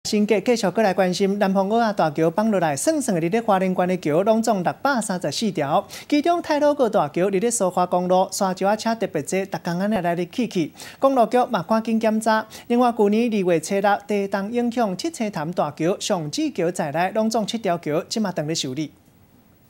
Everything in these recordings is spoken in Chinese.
新界继续过来关心南方澳大桥放落来，算算的，伫咧花莲县的桥拢总634条，其中太鲁阁大桥伫咧苏花公路，沙石车特别多，逐工安尼来嚟去。公路局嘛赶紧检查。另外，去年2月初6，地动影响七星潭大桥、上水桥在内，拢总7条桥，即马当咧修理。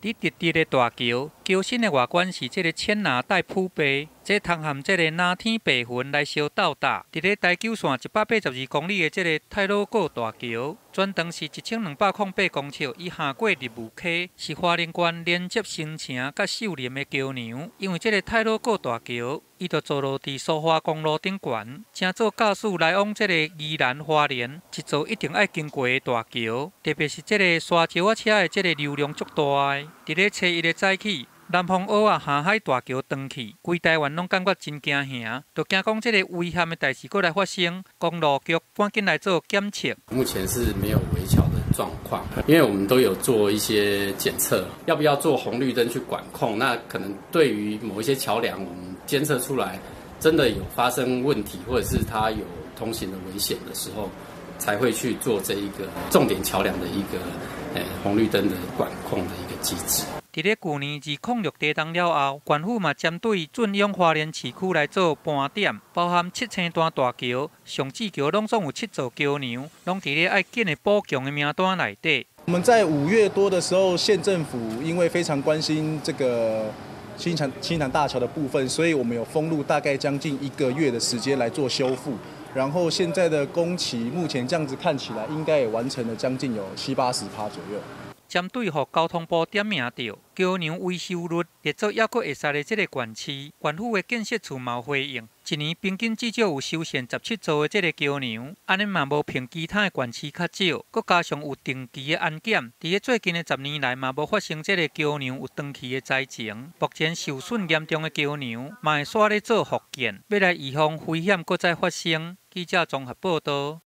伫直直的大桥，桥身的外观是这个浅蓝带铺白，这通含这个蓝天白云来相斗搭。伫咧台九线182公里的这个太鲁阁大桥，全长是1208公尺，伊下过立武溪，是花莲县连接新城甲秀林的桥梁。因为这个太鲁阁大桥，伊就坐落伫苏花公路顶悬，正做驾驶来往这个宜兰花莲一座一定爱经过的大桥，特别是这个沙石车的这个流量足大的。伫咧初1的早起，南方澳下海大桥断去，规台湾拢感觉真惊吓，就惊讲这个危险的代志过来发生，公路局赶紧来做检测。目前是没有围桥的状况，因为我们都有做一些检测，要不要做红绿灯去管控？那可能对于某一些桥梁，我们监测出来真的有发生问题，或者是它有通行的危险的时候，才会去做这一个重点桥梁的一个红绿灯的管控的一个机制。伫咧去年2006地动了后，县府嘛针对准用花莲市区来做盘点，包含七星潭大桥、上水桥，拢总有7座桥梁，拢伫咧爱紧的补强的名单内底。我们在5月多的时候，县政府因为非常关心这个新潭大桥的部分，所以我们有封路大概将近1个月的时间来做修复。然后现在的工期目前这样子看起来，应该也完成了将近有70-80%左右。针对互交通部点名到桥梁维修率列作还佫会使的这个县市，县府的建设处嘛回应，一年平均至少有修缮17座的这个桥梁，安尼嘛无凭其他的县市较少，佮加上有定期的安检，伫咧最近的10年来嘛无发生这个桥梁有长期的灾情。目前受损严重的桥梁嘛会煞咧做复建，要来预防危险佮再发生。记者综合报道。